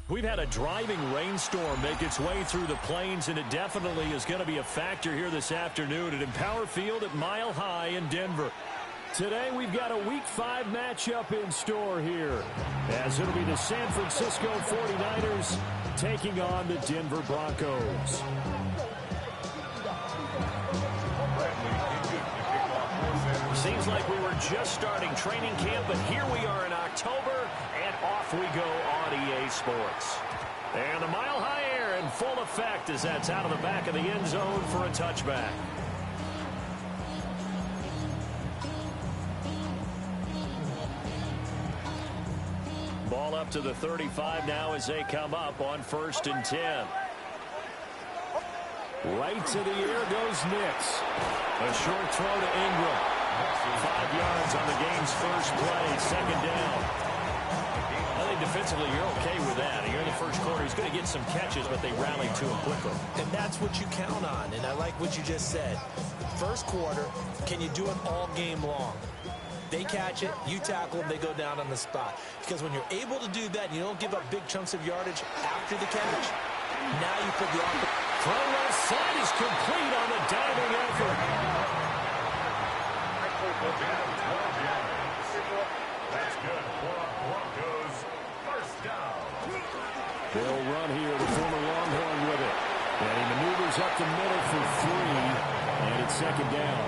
We've had a driving rainstorm make its way through the plains, and it definitely is going to be a factor here this afternoon at Empower Field at Mile High in Denver. Today we've got a Week 5 matchup in store here, as it'll be the San Francisco 49ers taking on the Denver Broncos. Seems like we were just starting training camp, but here we are in October, and off we go on EA Sports. And the Mile High air in full effect as that's out of the back of the end zone for a touchback. Ball up to the 35 now as they come up on 1st and 10. Right to the air goes Nix. A short throw to Ingram. 5 yards on the game's first play, 2nd down. I think defensively you're okay with that. You're in the first quarter. He's going to get some catches, but they rallied to him quickly. And that's what you count on, and I like what you just said. First quarter, can you do it all game long? They catch it, you tackle them, they go down on the spot. Because when you're able to do that, you don't give up big chunks of yardage after the catch. Now you put the offense. Throw left side is complete on the diving effort. That's good for Broncos. First down. They'll run here, the former Longhorn with it. And he maneuvers up the middle for 3, and it's 2nd down.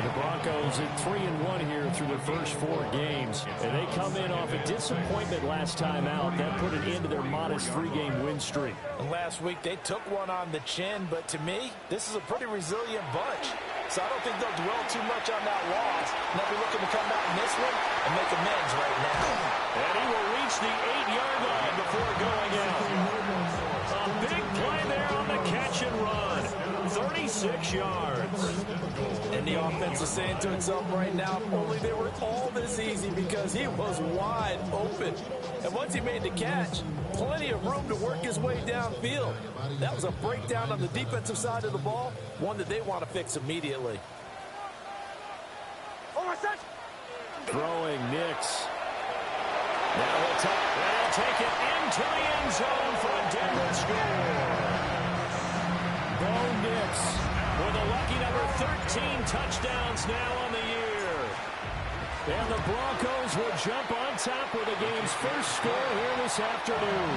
The Broncos at 3-1 here through their first 4 games. And they come in off a disappointment last time out. That put an end to their modest 3-game win streak. And last week they took one on the chin, but to me, this is a pretty resilient bunch. So I don't think they'll dwell too much on that loss. They'll be looking to come out in this one and make amends right now. And he will reach the 8-yard line before going out. A big play there on the catch and run. 36 yards. And the offense is saying to itself right now, only they were all this easy because he was wide open. And once he made the catch, plenty of room to work his way downfield. That was a breakdown on the defensive side of the ball, one that they want to fix immediately. Throwing Nix. Now they'll take it into the end zone for a Denver score. Bo Nix with a lucky number 13 touchdowns now on the year. And the Broncos will jump on top with the game's first score here this afternoon.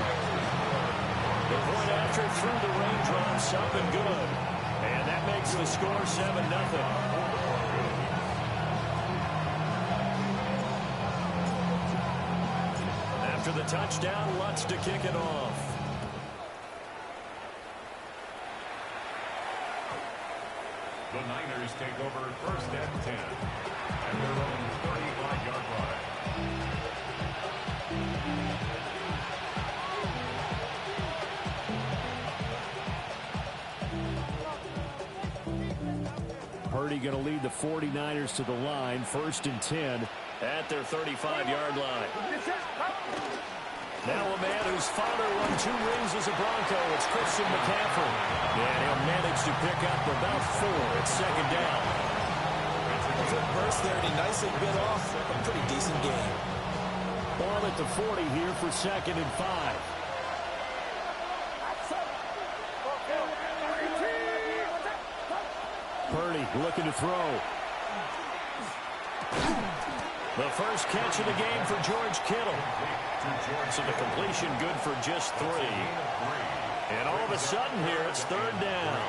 The point after through the raindrops up and good. And that makes the score 7-0. After the touchdown, Lutz to kick it off. The Niners take over 1st and 10 at their own 35-yard line. Purdy going to lead the 49ers to the line, 1st and 10 at their 35-yard line. Now a man whose father won 2 rings as a Bronco. It's Christian McCaffrey. And he'll manage to pick up about 4 at 2nd down. Good burst there, and he nicely bit off a pretty decent game. Ball at the 40 here for 2nd and 5. Purdy looking to throw. The first catch of the game for George Kittle. So the completion good for just 3. And all of a sudden here, it's 3rd down.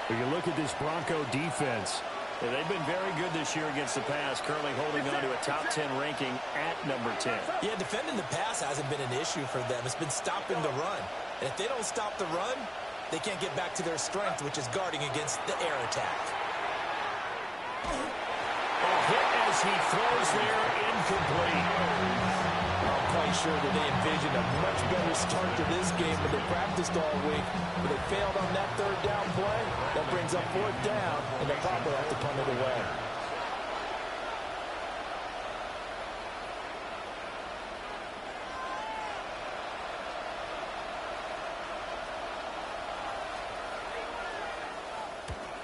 When you look at this Bronco defense, they've been very good this year against the pass, currently holding on to a top 10 ranking at number 10. Yeah, defending the pass hasn't been an issue for them. It's been stopping the run. And if they don't stop the run, they can't get back to their strength, which is guarding against the air attack. A hit as he throws there, incomplete. I'm quite sure that they envisioned a much better start to this game when they practiced all week. But they failed on that 3rd down play. That brings up 4th down, and they'll probably have to punt it away.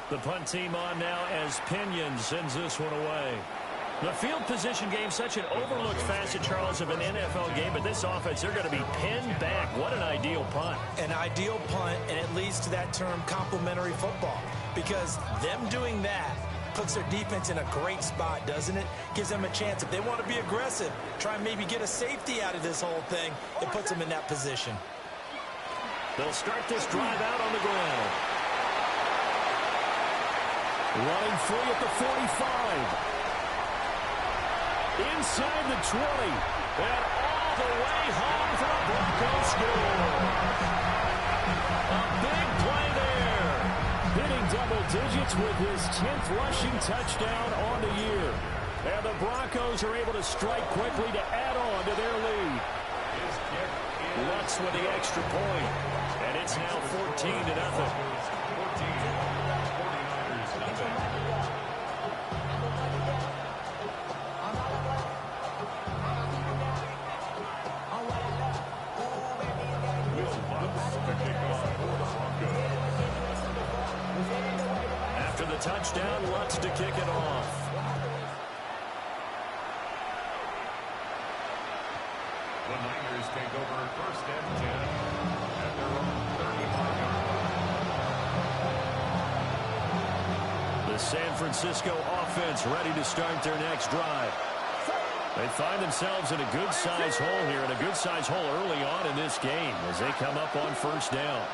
The punt team on now as Pinion sends this one away. The field position game, such an overlooked facet, Charles, of an NFL game, but this offense, they're going to be pinned back. What an ideal punt. An ideal punt, and it leads to that term complementary football, because them doing that puts their defense in a great spot, doesn't it? Gives them a chance. If they want to be aggressive, try and maybe get a safety out of this whole thing, it puts them in that position. They'll start this drive out on the ground. Running free at the 45. Inside the 20. And all the way home for a Broncos score. A big play there. Hitting double digits with his 10th rushing touchdown on the year. And the Broncos are able to strike quickly to add on to their lead. Lutz with the extra point. And it's now 14-0. After the touchdown, Lutz to kick it off. The Niners take over first and 10 at their own 35-yard line. The San Francisco offense ready to start their next drive. They find themselves in a good-sized hole here, and a good-sized hole early on in this game as they come up on first down.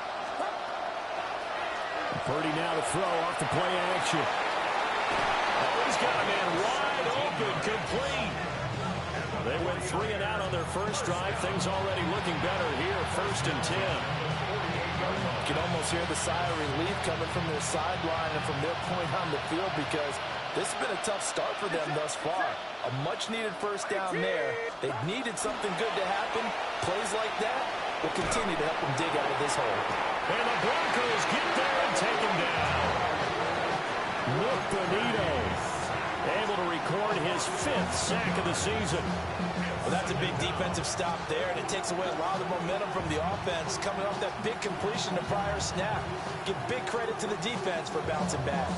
Purdy now to throw off the play action. Oh, he's got a man wide open, complete. They went 3 and out on their first drive. Things already looking better here, first and 10. You can almost hear the sigh of relief coming from their sideline and from their point on the field, because this has been a tough start for them thus far. A much-needed first down there. They needed something good to happen. Plays like that will continue to help them dig out of this hole. And the Broncos get there and take him down. Nick Bonito able to record his 5th sack of the season. Well, that's a big defensive stop there, and it takes away a lot of the momentum from the offense coming off that big completion the prior snap. Give big credit to the defense for bouncing back.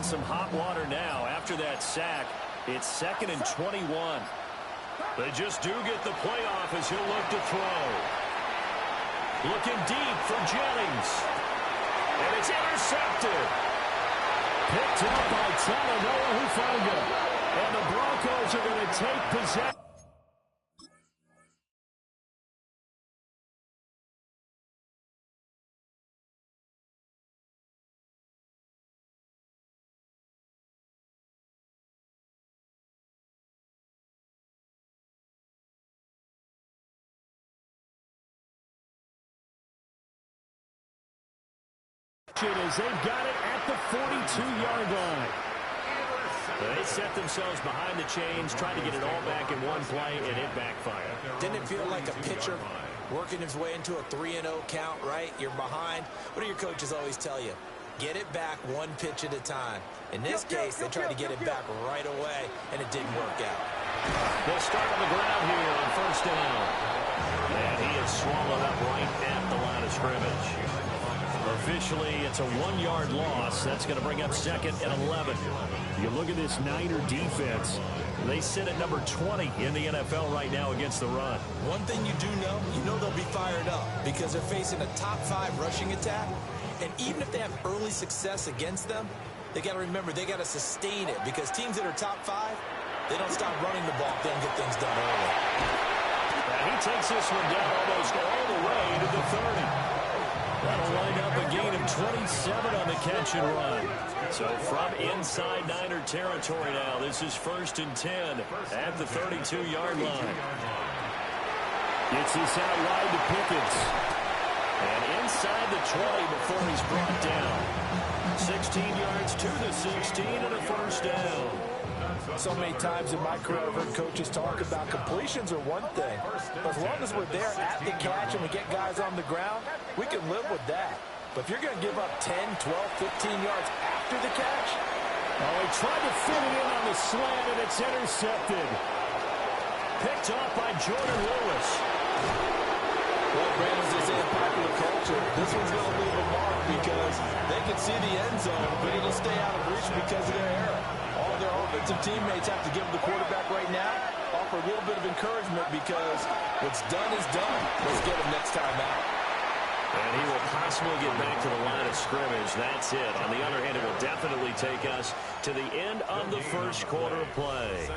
Some hot water now after that sack. It's 2nd and 21. They just do get the playoff as he'll look to throw. Looking deep for Jennings. And it's intercepted. Picked up by Talanoa Hufanga. And the Broncos are going to take possession. As they've got it at the 42-yard line. They set themselves behind the chains, trying to get it all back in one play, and it backfired. Didn't it feel like a pitcher working his way into a 3-0 count, right? You're behind. What do your coaches always tell you? Get it back one pitch at a time. In this case, they tried to get it back right away, and it didn't work out. They'll start on the ground here on first down. And he is swallowed up right at the line of scrimmage. Officially, it's a 1-yard loss. That's going to bring up 2nd and 11. You look at this Niner defense. They sit at number 20 in the NFL right now against the run. One thing you do know, they'll be fired up because they're facing a top 5 rushing attack. And even if they have early success against them, they got to remember they got to sustain it, because teams that are top 5, they don't stop running the ball if they don't get things done early. And he takes this one down almost all the way to the 30. That'll line up a gain of 27 on the catch and run. So from inside Niner territory now, this is 1st and 10 at the 32-yard line. Gets this out wide to Pickens. And inside the 20 before he's brought down. 16 yards to the 16 and a first down. So many times in my career, I've heard coaches talk about completions are one thing. But as long as we're there at the catch and we get guys on the ground, we can live with that. But if you're going to give up 10, 12, 15 yards after the catch. Oh, he tried to fit it in on the slant, and it's intercepted. Picked off by Jordan Lewis. Well, Brandon, they say in popular culture, this one's going to leave a mark because they can see the end zone, but it'll stay out of reach because of their error. All their offensive teammates have to give the quarterback right now, offer a little bit of encouragement because what's done is done. Let's get him next time out. And he will possibly get back to the line of scrimmage. That's it. On the other hand, it will definitely take us to the end of the first quarter of play.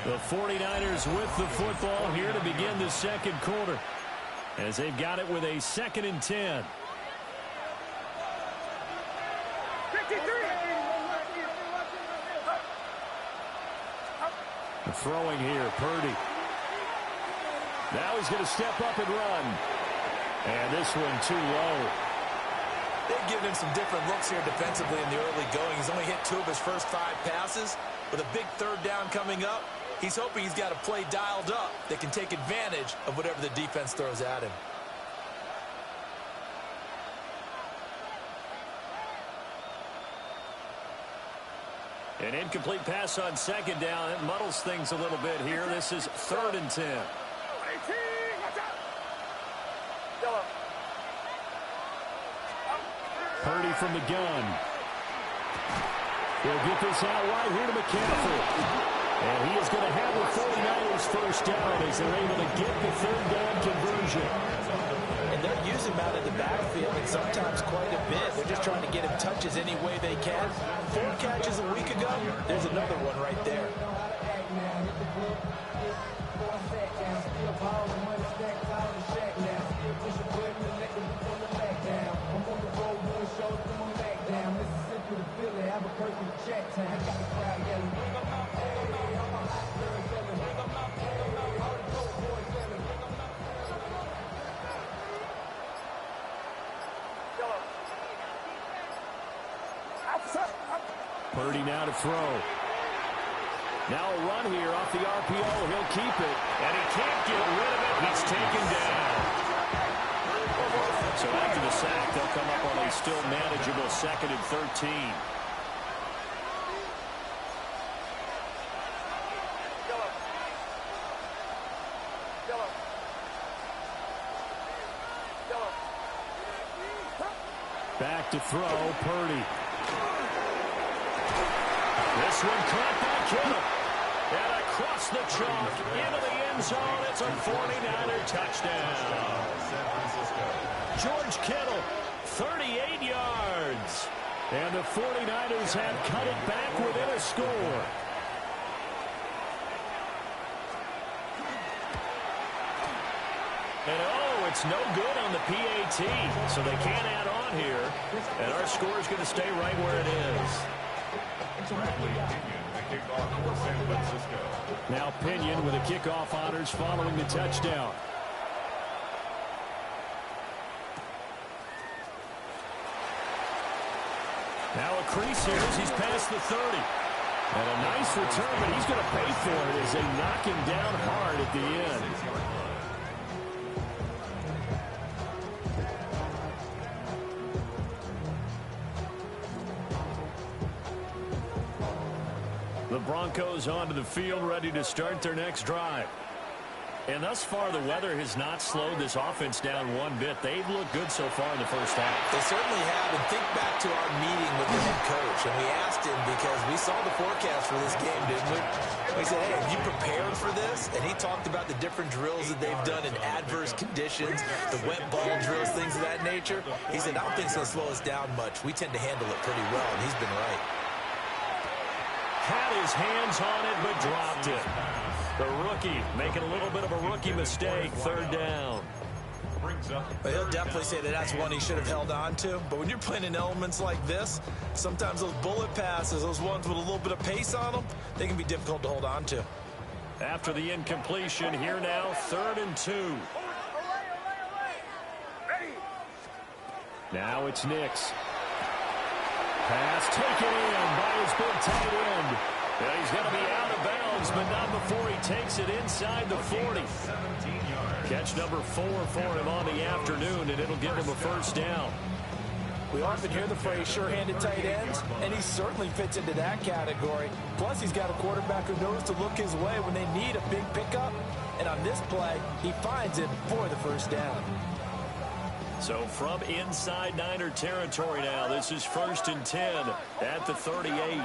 The 49ers with the football here to begin the second quarter, as they've got it with a 2nd and 10. Throwing here, Purdy. Now he's going to step up and run. And this one too low. They've given him some different looks here defensively in the early going. He's only hit 2 of his first 5 passes. With a big 3rd down coming up, he's hoping he's got a play dialed up that can take advantage of whatever the defense throws at him. An incomplete pass on 2nd down. It muddles things a little bit here. This is 3rd and 10. Purdy from the gun. He'll get this out wide here to McCaffrey. And he is going to have the 49ers first down as they're able to get the 3rd down conversion. And they're using him out of the backfield, and sometimes quite a bit. They're just trying to get him touches any way they can. 4 catches a week ago. There's another one right there. Purdy now to throw. Now a run here off the RPO. He'll keep it. And he can't get rid of it. He's taken down. So after the sack, they'll come up on a still manageable 2nd and 13. Back to throw, Purdy. This one caught by Kittle. And across the chalk into the end zone. It's a 49er touchdown. George Kittle, 38 yards. And the 49ers have cut it back within a score. And oh, it's no good on the PAT. So they can't add on here. And our score is going to stay right where it is. Now Pinion with a kickoff honors following the touchdown. Now a crease here as he's past the 30. And a nice return, but he's going to pay for it as they knock him down hard at the end. The Broncos onto the field, ready to start their next drive. And thus far, the weather has not slowed this offense down one bit. They've looked good so far in the first half. They certainly have. And think back to our meeting with the head coach. And we asked him because we saw the forecast for this game, didn't we? We said, hey, have you prepared for this? And he talked about the different drills that they've done in adverse conditions, the wet ball drills, things of that nature. He said, I don't think it's going to slow us down much. We tend to handle it pretty well, and he's been right. Had his hands on it, but dropped it. The rookie making a little bit of a rookie mistake, 3rd down. But he'll definitely say that that's one he should have held on to. But when you're playing in elements like this, sometimes those bullet passes, those ones with a little bit of pace on them, they can be difficult to hold on to. After the incompletion, here now, 3rd and 2. Now it's Nix. Pass taken in by his big tight end. And he's going to be out of bounds, but not before he takes it inside the 40. Catch number 4 for him on the afternoon, and it'll give him a first down. We often hear the phrase sure-handed tight ends, and he certainly fits into that category. Plus, he's got a quarterback who knows to look his way when they need a big pickup. And on this play, he finds it for the first down. So from inside Niner territory now, this is 1st and 10 at the 38.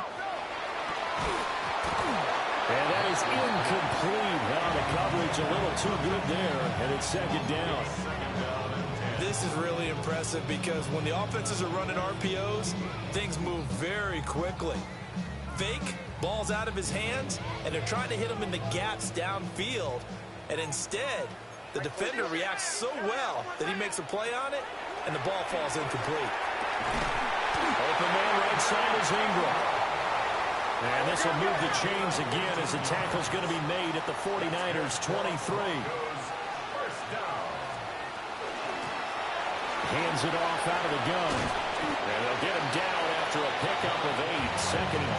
And that is incomplete. Well, the coverage a little too good there, and it's 2nd down. This is really impressive because when the offenses are running RPOs, things move very quickly. Fake, ball's out of his hands, and they're trying to hit him in the gaps downfield. And instead, the defender reacts so well that he makes a play on it, and the ball falls incomplete. Open man right side is Ingram. And this will move the chains again as the tackle's going to be made at the 49ers' 23. Hands it off out of the gun. And they'll get him down after a pickup of 8, 2nd and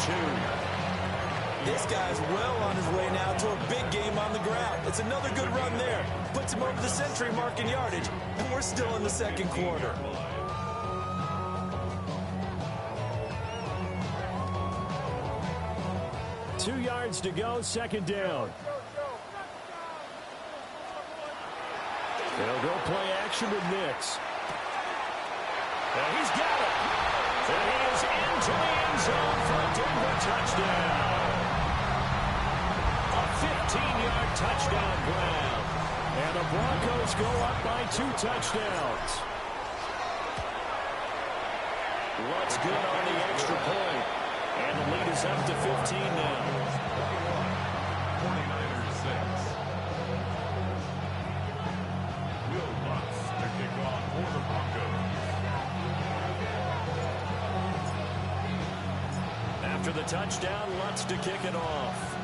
2. This guy's well on his way now to a big game on the ground. It's another good run there. Puts him over the century mark in yardage, and we're still in the 2nd quarter. Two yards to go, 2nd down. They'll go play action with Nix. And he's got it. And he is into the end zone for a Denver touchdown. A 15-yard touchdown grab. And the Broncos go up by 2 touchdowns. What's good on the extra point? And the lead is up to 15 now. 49ers 6. Will Lutz to kick off for the Broncos. After the touchdown, Lutz to kick it off.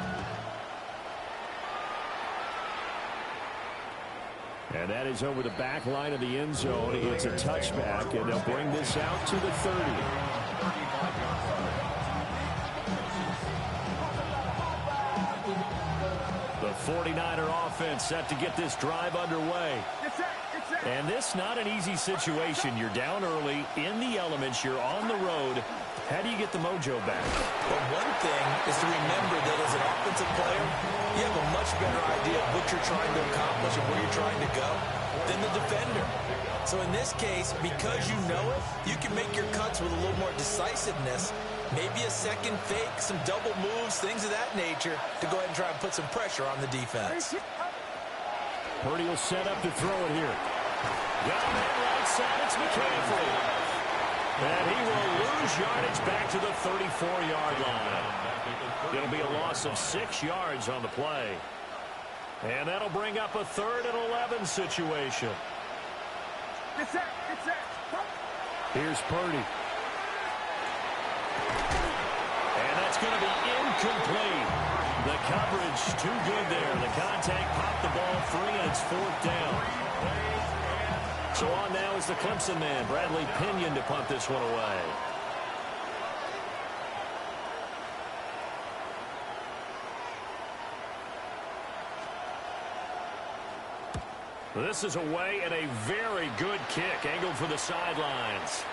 And that is over the back line of the end zone. It's a touchback, and they'll bring this out to the 30. The 49er offense set to get this drive underway. And this not an easy situation. You're down early, in the elements, you're on the road. How do you get the mojo back? Well, one thing is to remember that as an offensive player, you have a much better idea of what you're trying to accomplish and where you're trying to go than the defender. So in this case, because you know it, you can make your cuts with a little more decisiveness, maybe a second fake, some double moves, things of that nature, to go ahead and try and put some pressure on the defense. Purdy will set up to throw it here. Got him in right side, it's McCaffrey. And he will lose yardage back to the 34-yard line. It'll be a loss of 6 yards on the play. And that'll bring up a 3rd and 11 situation. Here's Purdy. And that's going to be incomplete. The coverage too good there. The contact popped the ball free, and it's 4th down. So on now is the Clemson man, Bradley Pinion, to punt this one away. This is away and a very good kick, angled for the sidelines.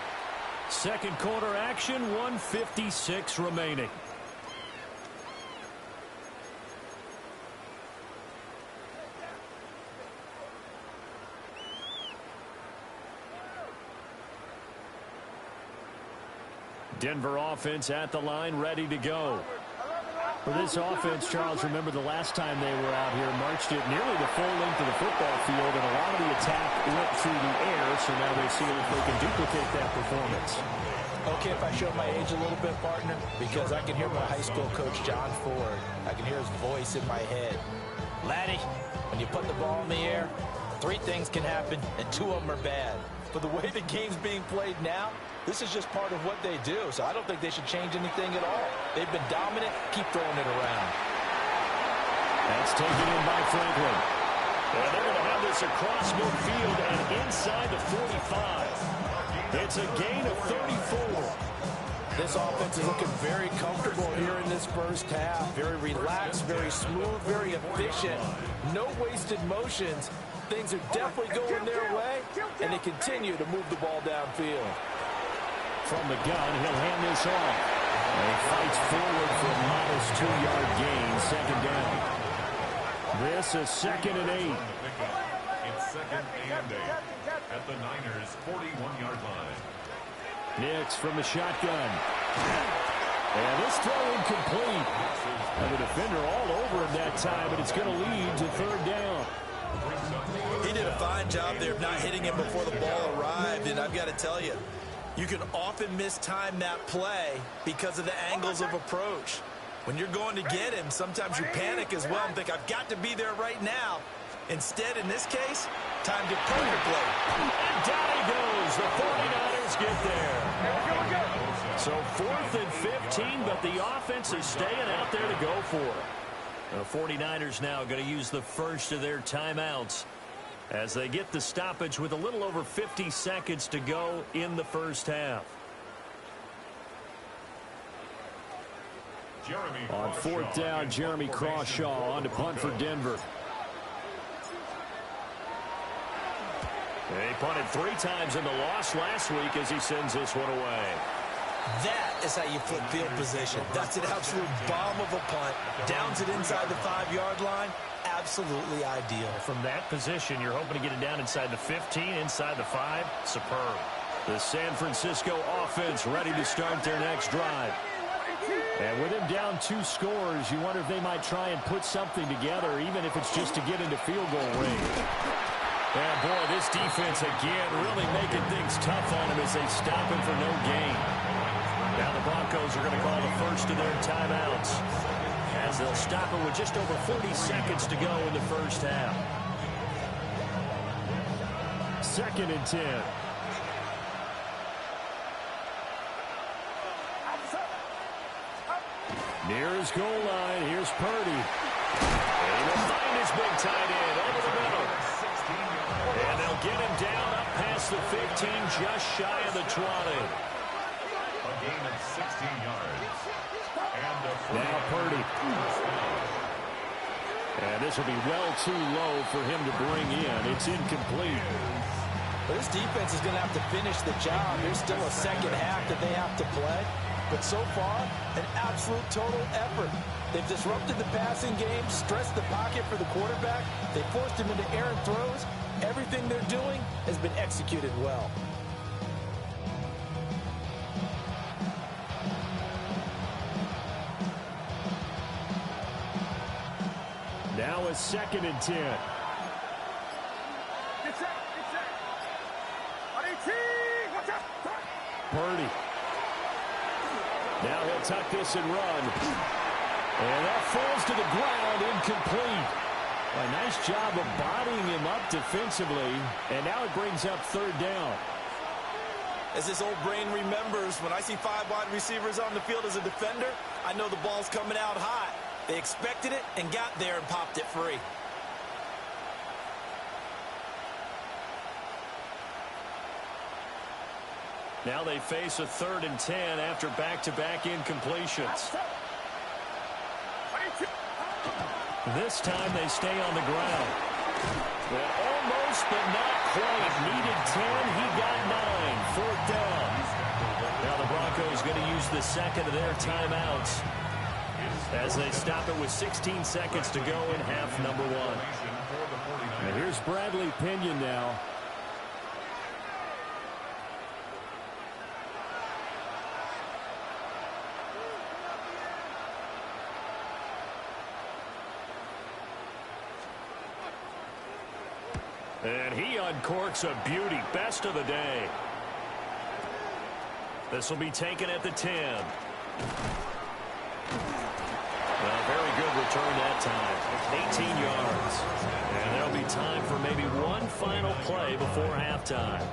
2nd quarter action, 1:56 remaining. Denver offense at the line, ready to go. For this offense, Charles, remember the last time they were out here, marched it nearly the full length of the football field, and a lot of the attack went through the air, so now they see if they can duplicate that performance. Okay, if I show my age a little bit, partner, because I can hear my high school coach, John Ford. I can hear his voice in my head. Laddie, when you put the ball in the air, 3 things can happen, and 2 of them are bad. But the way the game's being played now, this is just part of what they do, so I don't think they should change anything at all. They've been dominant. Keep throwing it around. That's taken in by Franklin. And they're going to have this across midfield and inside the 45. It's a gain of 34. This offense is looking very comfortable here in this first half. Very relaxed, very smooth, very efficient. No wasted motions. Things are definitely going their way, and they continue to move the ball downfield. from the gun. He'll hand this off. And he fights forward for a modest 2-yard gain, second down. This is 2nd and 8. It's 2nd and 8 at the Niners' 41-yard line. Nix from the shotgun. And this throw incomplete. And the defender all over him that time, but it's going to lead to 3rd down. He did a fine job there of not hitting him before the ball arrived, and I've got to tell you, you can often mistime that play because of the angles of approach. When you're going to get him, sometimes you panic as well and think, I've got to be there right now. Instead, in this case, time to poker play. And down he goes. The 49ers get there. So 4th and 15, but the offense is staying out there to go for it. The 49ers now going to use the first of their timeouts as they get the stoppage with a little over 50 seconds to go in the first half. On 4th down, Jeremy Crawshaw on to punt for Denver. He punted 3 times in the loss last week as he sends this one away. That is how you flip field position. That's an absolute bomb of a punt. Downs it inside the 5-yard line. Absolutely ideal. From that position, you're hoping to get it down inside the 15, inside the 5. Superb. The San Francisco offense ready to start their next drive. And with him down 2 scores, you wonder if they might try and put something together, even if it's just to get into field goal range. And boy, this defense again really making things tough on him as they stop him for no gain. Now the Broncos are going to call the first of their timeouts as they'll stop it with just over 40 seconds to go in the first half. 2nd and 10. Near his goal line, here's Purdy. And he will find his big tight end over the middle. And they'll get him down up past the 15, just shy of the 20. A gain of 16 yards. And now Purdy. And this will be well too low for him to bring in. It's incomplete. But this defense is going to have to finish the job. There's still a second half that they have to play. But so far, an absolute total effort. They've disrupted the passing game, stressed the pocket for the quarterback. They forced him into errant throws. Everything they're doing has been executed well. Now a 2nd and 10. Purdy. Now he'll tuck this and run. And that falls to the ground, incomplete. A nice job of bodying him up defensively. And now it brings up 3rd down. As this old brain remembers, when I see 5 wide receivers on the field as a defender, I know the ball's coming out high. They expected it and got there and popped it free. Now they face a 3rd and 10 after back-to-back incompletions. This time they stay on the ground. Well, almost, but not quite. Needed 10. He got 9. 4th down. Now the Broncos going to use the second of their timeouts as they stop it with 16 seconds to go in half number 1. And here's Bradley Pinion now. And he uncorks a beauty. Best of the day. This will be taken at the 10. Well, very good return that time. 18 yards. And there'll be time for maybe one final play before halftime.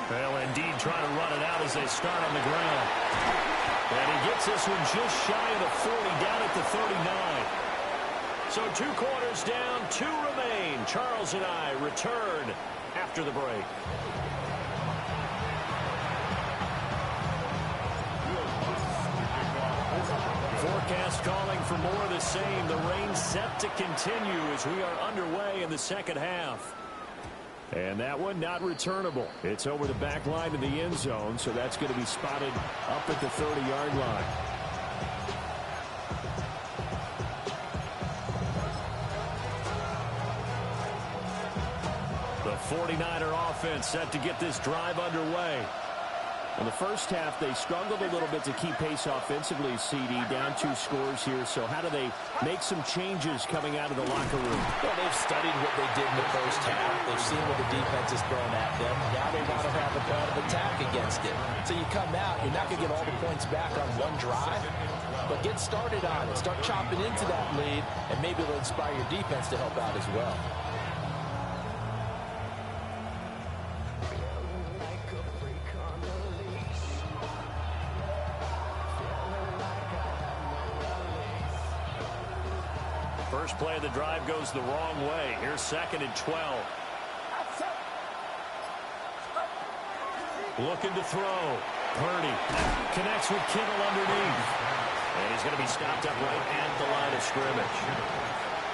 Well, indeed, trying to run it out as they start on the ground. And he gets this one just shy of the 40, down at the 39. So 2 quarters down, 2 remain. Charles and I return after the break. Forecast calling for more of the same. The rain set to continue as we are underway in the second half. And that one not returnable. It's over the back line of the end zone, so that's going to be spotted up at the 30-yard line. The 49er offense set to get this drive underway. In the first half, they struggled a little bit to keep pace offensively, CD, down 2 scores here. So how do they make some changes coming out of the locker room? Well, they've studied what they did in the first half. They've seen what the defense has thrown at them. Now they want to have a plan of attack against it. So you come out, you're not going to get all the points back on one drive, but get started on it. Start chopping into that lead, and maybe it'll inspire your defense to help out as well. First play of the drive goes the wrong way. Here's 2nd and 12. Looking to throw. Purdy connects with Kittle underneath. And he's going to be stopped up right at the line of scrimmage.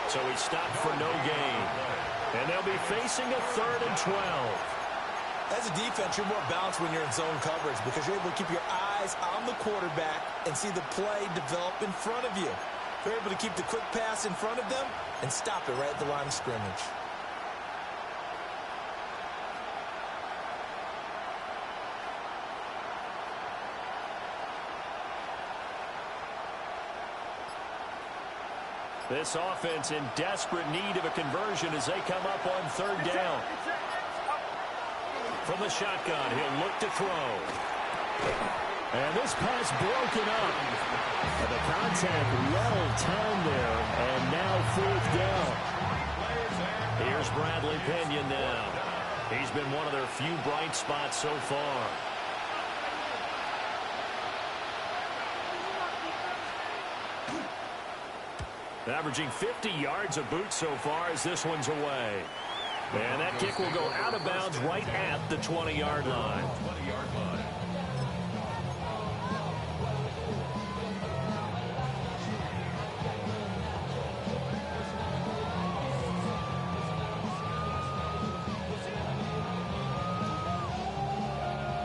So he's stopped for no gain. And they'll be facing a 3rd and 12. As a defense, you're more balanced when you're in zone coverage because you're able to keep your eyes on the quarterback and see the play develop in front of you. They're able to keep the quick pass in front of them and stop it right at the line of scrimmage. This offense in desperate need of a conversion as they come up on 3rd down. From the shotgun, he'll look to throw. And this pass broken up. And the contact well timed there. And now 4th down. Here's Bradley Pinion now. He's been one of their few bright spots so far. Averaging 50 yards a boot so far as this one's away. And that kick will go out of bounds right at the 20-yard line.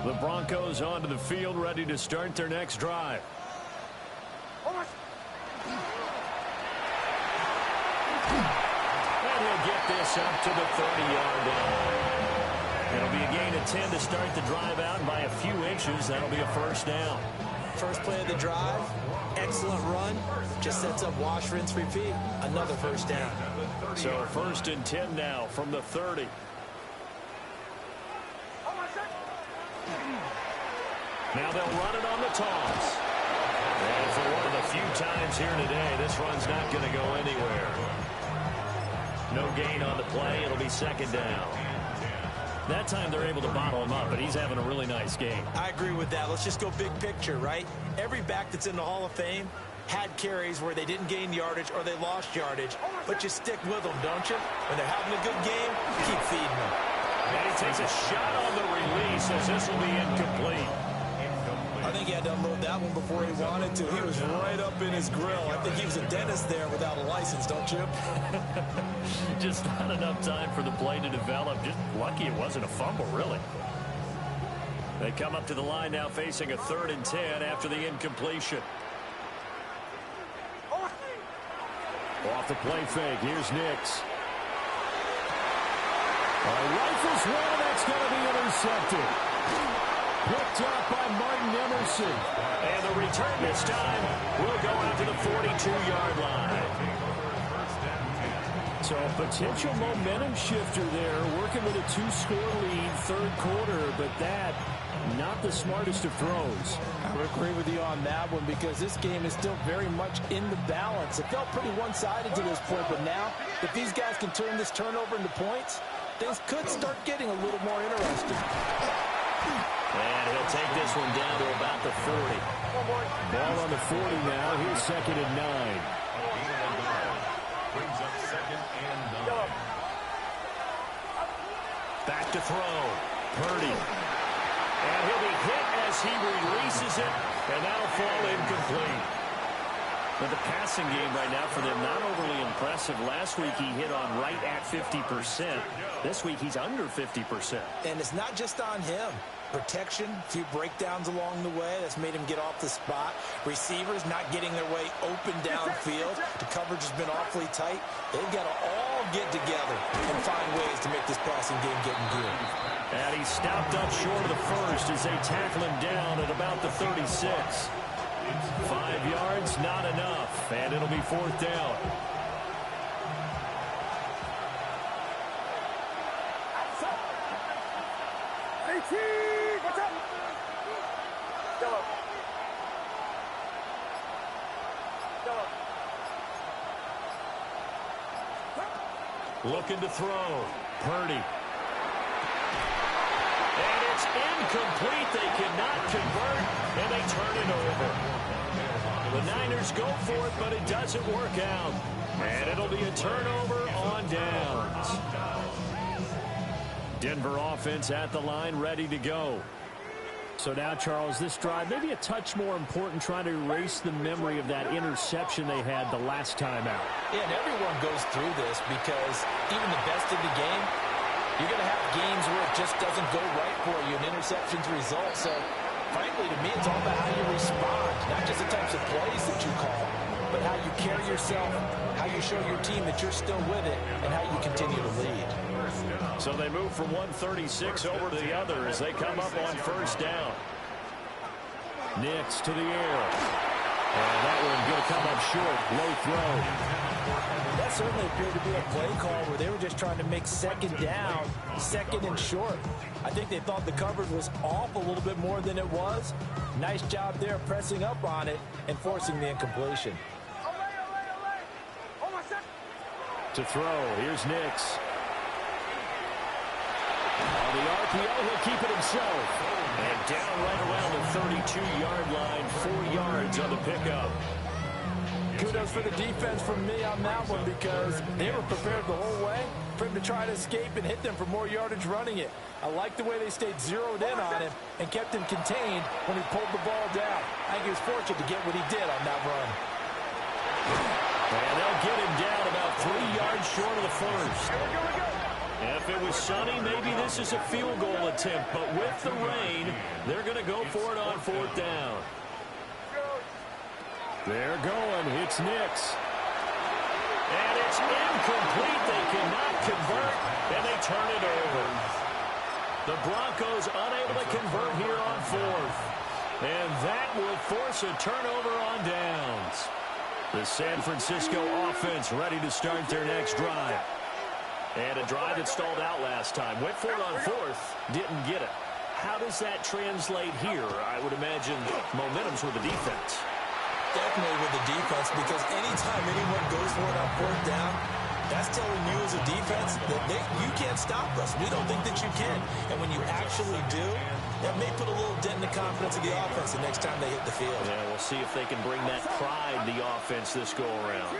The Broncos onto the field, ready to start their next drive. And he'll get this up to the 30-yard line. It'll be a gain of 10 to start the drive out, and by a few inches, that'll be a 1st down. First play of the drive, excellent run, just sets up wash, rinse, repeat. Another 1st down. So 1st and 10 now from the 30. Now they'll run it on the toss. And for one of the few times here today, this run's not going to go anywhere. No gain on the play. It'll be 2nd down. That time they're able to bottle him up, but he's having a really nice game. I agree with that. Let's just go big picture, right? Every back that's in the Hall of Fame had carries where they didn't gain yardage or they lost yardage, but you stick with them, don't you? When they're having a good game, keep feeding them. And he takes a shot on the release as this will be incomplete. I think he had to unload that one before he wanted to. He was right up in his grill. I think he was a dentist there without a license, don't you? Just not enough time for the play to develop. Just lucky it wasn't a fumble, really. They come up to the line now facing a 3rd and 10 after the incompletion. Off the play fake. Here's Nix. Rifles one. That's going to be intercepted. Picked up by Martin Emerson. And the return this time will go out to the 42-yard line. So a potential momentum shifter there, working with a 2-score lead, 3rd quarter, but that, not the smartest of throws. I would agree with you on that one because this game is still very much in the balance. It felt pretty one-sided to this point, but now, if these guys can turn this turnover into points, things could start getting a little more interesting. And he'll take this one down to about the 40. Ball on the 40 now. Here's 2nd and 9. Back to throw. Purdy. And he'll be hit as he releases it, and that'll fall incomplete. But the passing game right now for them, not overly impressive. Last week he hit on right at 50%. This week he's under 50%. And it's not just on him. Protection, a few breakdowns along the way. That's made him get off the spot. Receivers not getting their way open downfield. The coverage has been awfully tight. They've got to all get together and find ways to make this passing game get in gear. And he's stopped up short of the first as they tackle him down at about the 36. 5 yards, not enough, and it'll be 4th down. Looking to throw. Purdy. And it's incomplete. They cannot convert, and they turn it over. The Niners go for it, but it doesn't work out. And it'll be a turnover on downs. Denver offense at the line, ready to go. So now, Charles, this drive maybe a touch more important, trying to erase the memory of that interception they had the last time out. Yeah, and everyone goes through this because even the best in the game, you're going to have games where it just doesn't go right for you, and interceptions result. So, frankly, to me, it's all about how you respond, not just the types of plays that you call, but how you carry yourself, how you show your team that you're still with it, and how you continue to lead. So they move from 136 over to the other as they come up on 1st down. Nix to the air. And that one going to come up short. Low throw. That certainly appeared to be a play call where they were just trying to make 2nd down, 2nd and short. I think they thought the coverage was off a little bit more than it was. Nice job there pressing up on it and forcing the incompletion. To throw. Here's Nix. On the RPO, he'll keep it himself. And down right around the 32-yard line, 4 yards on the pickup. Kudos for the defense from me on that one because they were prepared the whole way for him to try to escape and hit them for more yardage running it. I like the way they stayed zeroed in on him and kept him contained when he pulled the ball down. I think he was fortunate to get what he did on that run. And they'll get him down about 3 yards short of the first. If it was sunny, maybe this is a field goal attempt, but with the rain, they're going to go for it on 4th down. They're going. It's Nix. And it's incomplete. They cannot convert, and they turn it over. The Broncos unable to convert here on 4th. And that will force a turnover on downs. The San Francisco offense ready to start their next drive. And a drive that stalled out last time. Went for it on 4th, didn't get it. How does that translate here? I would imagine momentum's with the defense. Definitely with the defense, because anytime anyone goes for it on 4th down, that's telling you as a defense that you can't stop us. We don't think that you can. And when you actually do, that may put a little dent in the confidence of the offense the next time they hit the field. Yeah, we'll see if they can bring that pride to the offense this go-around.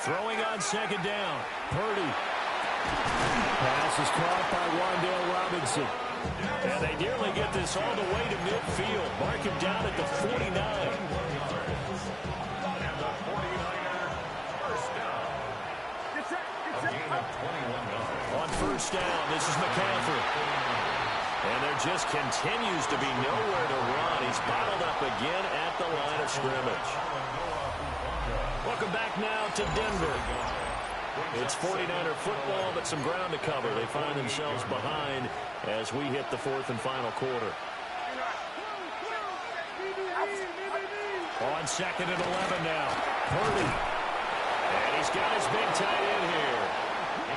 Throwing on 2nd down. Purdy. Pass is caught by Wan'Dale Robinson. And they nearly get this all the way to midfield. Mark him down at the 49. On 1st down, this is McCaffrey. And there just continues to be nowhere to run. He's bottled up again at the line of scrimmage. Welcome back now to Denver. It's 49er football, but some ground to cover. They find themselves behind as we hit the 4th and final quarter. On 2nd and 11 now. Purdy. And he's got his big tight end here.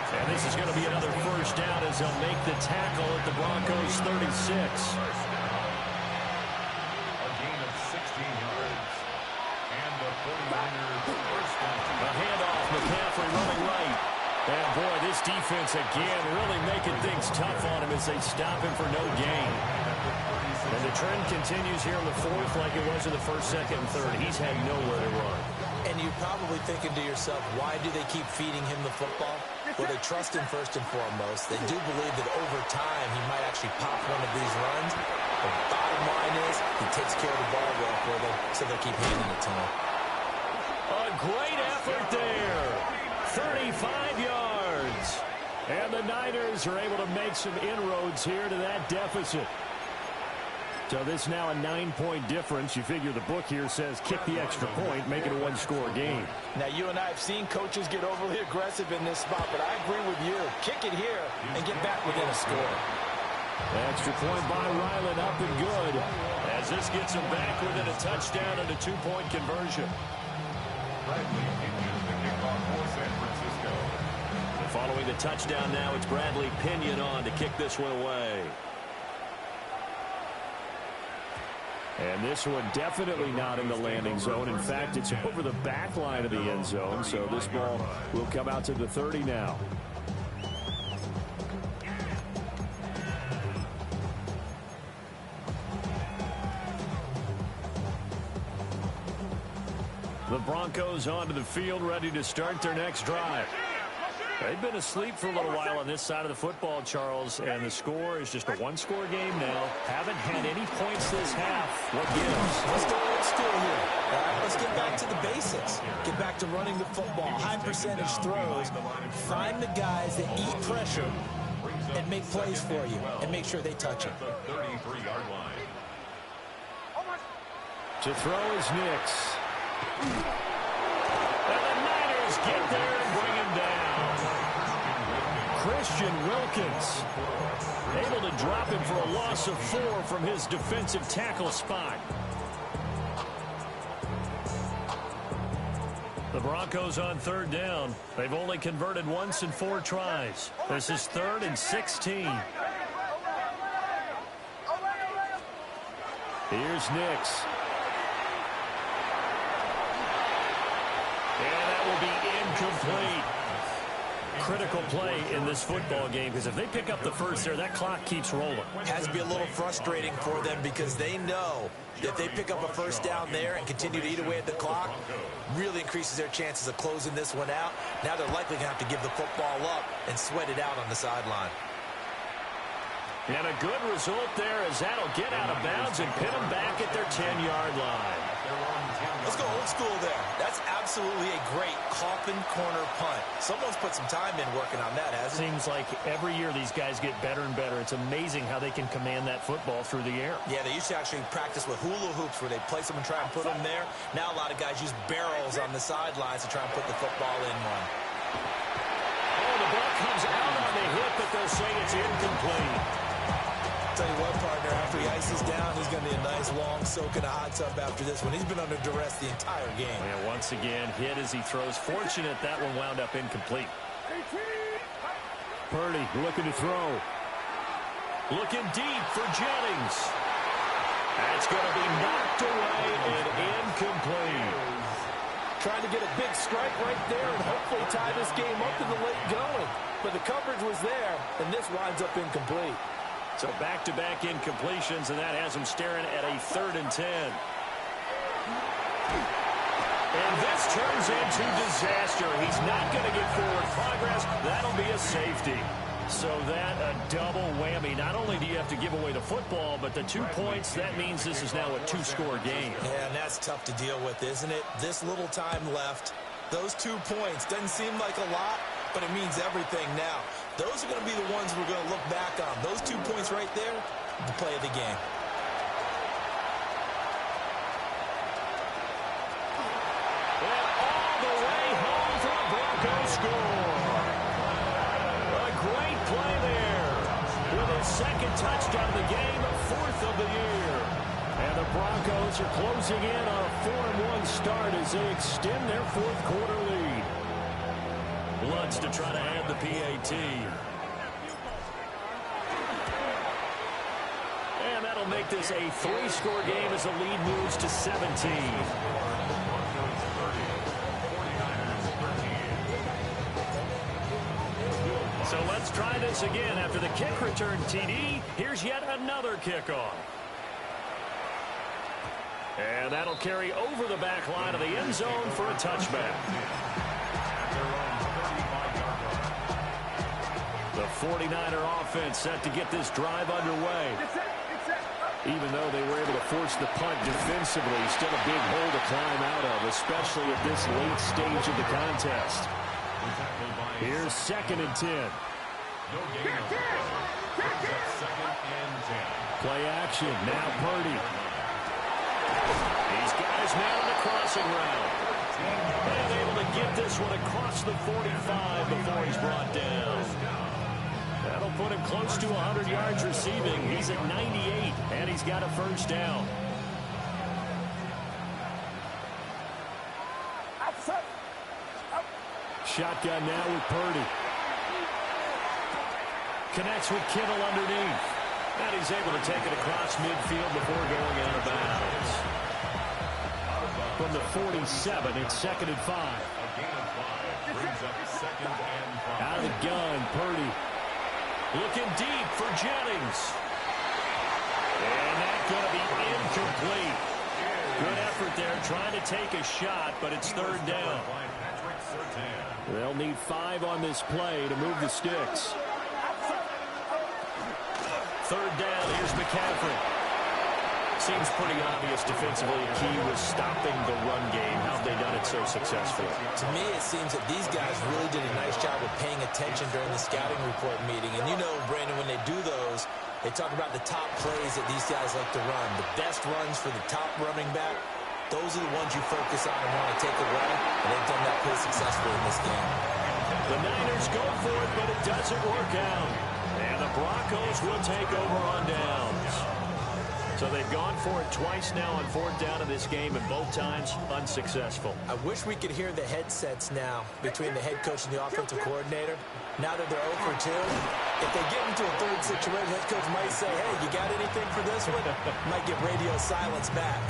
And this is going to be another 1st down as they'll make the tackle at the Broncos 36. A handoff, McCaffrey running right. And boy, this defense again really making things tough on him as they stop him for no gain. And the trend continues here in the 4th like it was in the 1st, 2nd, and 3rd. He's had nowhere to run. And you're probably thinking to yourself, why do they keep feeding him the football? Well, they trust him first and foremost. They do believe that over time he might actually pop one of these runs. The bottom line is he takes care of the ball well for them, so they keep handing it to him. A great effort there. 35 yards. And the Niners are able to make some inroads here to that deficit. So this now a 9-point difference. You figure the book here says kick the extra point, make it a one-score game. Now, you and I have seen coaches get overly aggressive in this spot, but I agree with you. Kick it here and get back within a score. Extra point by Ryland, up and good. As this gets him back within a touchdown and a 2-point conversion. Bradley Pinion, the kickoff for San Francisco. And following the touchdown now, it's Bradley Pinion on to kick this one away. And this one definitely not in the landing zone. In fact, it's over the back line of the end zone. So this ball will come out to the 30 now. The Broncos onto the field, ready to start their next drive. They've been asleep for a little while on this side of the football, Charles, and the score is just a one-score game now. Haven't had any points this half. What gives? Let's go old school here. All right, let's get back to the basics. Get back to running the football, high percentage throws. Find the guys that eat pressure and make plays for you, and make sure they touch it. The 33-yard line. To throw is Nix. And the Niners get there and bring him down. Christian Wilkins able to drop him for a loss of 4 from his defensive tackle spot. The Broncos on third down. They've only converted once in 4 tries. This is 3rd and 16. Here's Nix. And that will be incomplete. Critical play in this football game, because if they pick up the first there, that clock keeps rolling. Has to be a little frustrating for them, because they know that if they pick up a first down there and continue to eat away at the clock, really increases their chances of closing this one out. Now they're likely going to have to give the football up and sweat it out on the sideline. And a good result there, as that'll get out of bounds and pin them back at their 10-yard line. Let's go old school there. That's absolutely a great coffin corner punt. Someone's put some time in working on that, hasn't it? Seems like every year these guys get better and better. It's amazing how they can command that football through the air. Yeah, they used to actually practice with hula hoops where they place them and try and put them there. Now a lot of guys use barrels on the sidelines to try and put the football in one. Oh, the ball comes out on the hit, but they'll say it's incomplete. Tell you what, partner, after he ices down, he's going to be a nice long soak in a hot tub after this one. He's been under duress the entire game. Yeah, once again, hit as he throws. Fortunate that one wound up incomplete. Purdy looking to throw. Looking deep for Jennings. That's going to be knocked away and incomplete. Trying to get a big strike right there and hopefully tie this game up in the late going. But the coverage was there, and this winds up incomplete. So back-to-back incompletions, and that has him staring at a 3rd and 10. And this turns into disaster. He's not going to get forward progress. That'll be a safety. So that a double whammy. Not only do you have to give away the football, but the 2 points, that means this is now a 2-score game. Yeah, and that's tough to deal with, isn't it? This little time left. Those 2 points doesn't seem like a lot, but it means everything now. Those are going to be the ones we're going to look back on. Those 2 points right there, the play of the game. And all the way home for a Broncos score. A great play there. With his 2nd touchdown of the game, 4th of the year. And the Broncos are closing in on a 4-1 start as they extend their 4th quarter lead. Lutz to try to add the PAT. And that'll make this a 3-score game as the lead moves to 17. So let's try this again. After the kick return TD, here's yet another kickoff. And that'll carry over the back line of the end zone for a touchback. The 49er offense set to get this drive underway. Even though they were able to force the punt defensively, still a big hole to climb out of, especially at this late stage of the contest. Here's 2nd and 10. Play action. Now Purdy. These guys now in the crossing route. And able to get this one across the 45 before he's brought down. That'll put him close to 100 yards receiving. He's at 98, and he's got a first down. Shotgun now with Purdy. Connects with Kittle underneath. And he's able to take it across midfield before going out of bounds. From the 47, it's 2nd and 5. Out of the gun, Purdy. Looking deep for Jennings. And that's going to be incomplete. Good effort there, trying to take a shot, but it's 3rd down. They'll need 5 on this play to move the sticks. 3rd down, here's McCaffrey. Seems pretty obvious defensively. The key was stopping the run game. How have they done it so successfully? To me, it seems that these guys really did a nice job of paying attention during the scouting report meeting. And you know, Brandon, when they do those, they talk about the top plays that these guys like to run. The best runs for the top running back, those are the ones you focus on and want to take away. And they've done that pretty successfully in this game. The Niners go for it, but it doesn't work out. And the Broncos will take over on downs. So they've gone for it twice now on 4th down in this game, and both times unsuccessful. I wish we could hear the headsets now between the head coach and the offensive coordinator. Now that they're 0 for 2, if they get into a 3rd situation, head coach might say, hey, you got anything for this one? Might get radio silence back.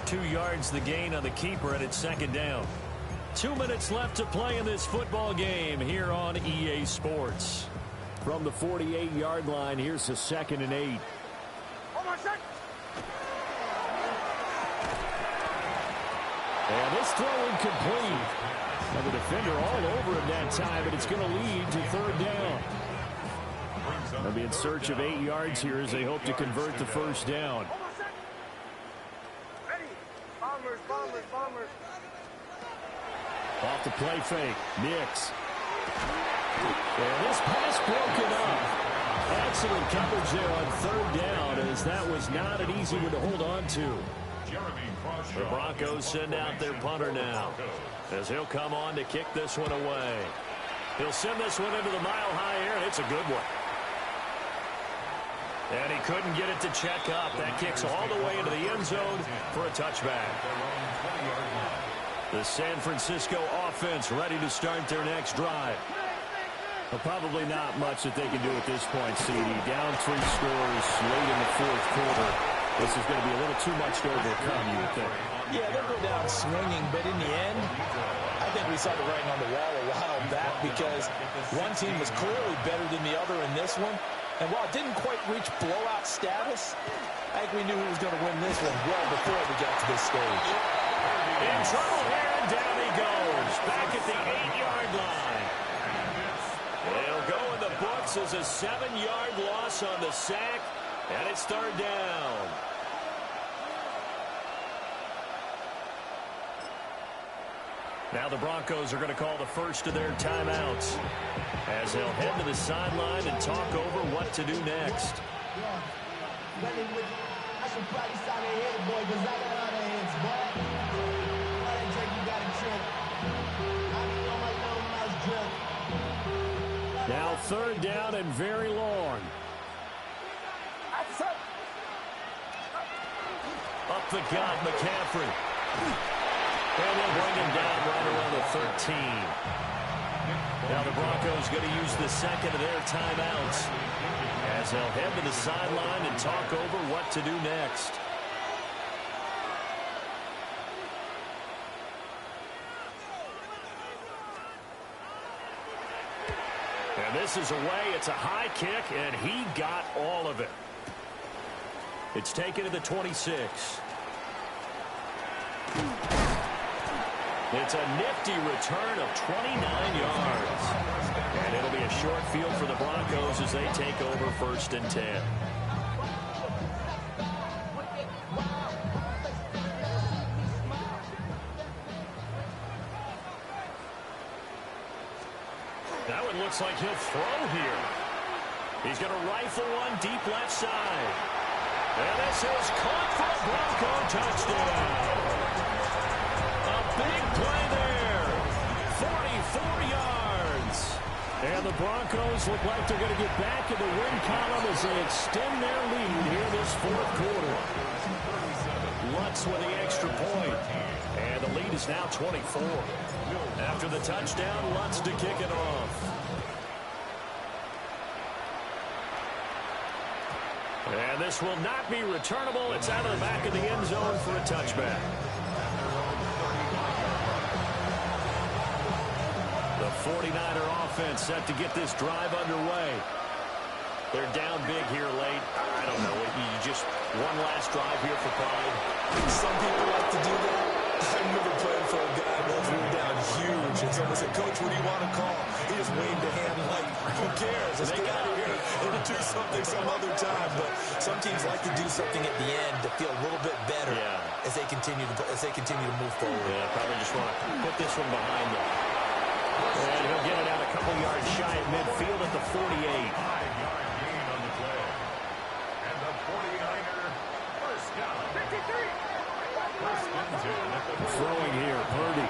2 yards the gain on the keeper, and it's 2nd down. 2 minutes left to play in this football game here on EA Sports. From the 48-yard line, here's the 2nd and 8. And this throw incomplete. And the defender all over him that time, but it's going to lead to 3rd down. They'll be in search of 8 yards here as they hope to convert the first down. Off the play fake, Nix. And this pass broken up. Excellent coverage there on 3rd down, as that was not an easy one to hold on to. The Broncos send out their punter now, as he'll come on to kick this one away. He'll send this one into the mile-high air, and it's a good one. And he couldn't get it to check up. That kicks all the way into the end zone for a touchback. The San Francisco offense ready to start their next drive. Well, probably not much that they can do at this point, CD. Down 3 scores late in the 4th quarter. This is going to be a little too much to overcome, you would think. Yeah, they'll go down swinging, but in the end, I think we saw the writing on the wall a while back because one team was clearly better than the other in this one. And while it didn't quite reach blowout status, I think we knew who was going to win this one well before we got to this stage. In trouble here, and down he goes. Back at the 8-yard line. It'll go in the books as a 7-yard loss on the sack, and it's 3rd down. Now the Broncos are going to call the first of their timeouts as they'll head to the sideline and talk over what to do next. Now 3rd down and very long. Up the gut, McCaffrey. And they'll bring him down right around the 13. Now the Broncos going to use the second of their timeouts as they'll head to the sideline and talk over what to do next. And this is away. It's a high kick, and he got all of it. It's taken to the 26. It's a nifty return of 29 yards. And it'll be a short field for the Broncos as they take over 1st and 10. That one looks like he'll throw here. He's going to rifle one deep left side. And this is caught for a Bronco touchdown. A big play there. 44 yards. And the Broncos look like they're going to get back in the win column as they extend their lead here this 4th quarter. Lutz with the extra point. And the lead is now 24. After the touchdown, Lutz to kick it off. And this will not be returnable. It's out of the back of the end zone for a touchback. The 49er offense set to get this drive underway. They're down big here late. I don't know. You just one last drive here for pride. Some people like to do that. I remember playing for a guy once we were down huge, and someone said, "Coach, what do you want to call?" He just waved a hand like, "Who cares? Let's get out of here and do something some other time." But some teams like to do something at the end to feel a little bit better as they continue to move forward. Yeah, probably just want to put this one behind them. And he'll get it out a couple yards shy of midfield at the 48. 5-yard gain on the play. And the 49er first down. 53. First and 10 at the Throwing here, Purdy.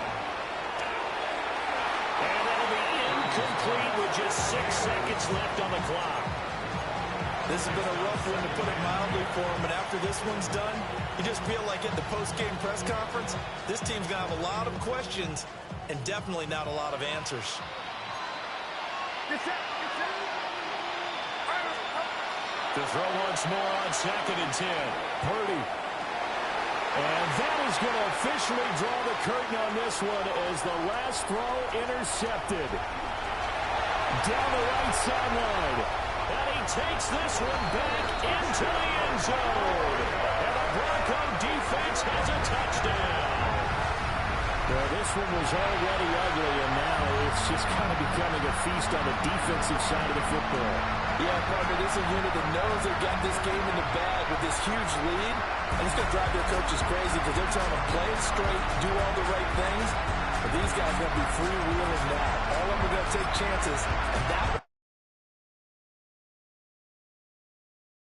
And that'll be incomplete with just 6 seconds left on the clock. This has been a rough one, to put it mildly, for him, but after this one's done, you just feel like at the post-game press conference, this team's going to have a lot of questions and definitely not a lot of answers. To throw once more on 2nd and 10. Purdy. And that is going to officially draw the curtain on this one as the last throw intercepted. Down the right sideline. And he takes this one back into the end zone. And the Bronco defense has a touchdown. Well, this one was already ugly, and now it's just kind of becoming a feast on the defensive side of the football. Yeah, partner, this is a unit that knows they've got this game in the bag with this huge lead. And it's going to drive their coaches crazy because they're trying to play it straight, do all the right things. But these guys are going to be freewheeling now. All of them are going to take chances, and that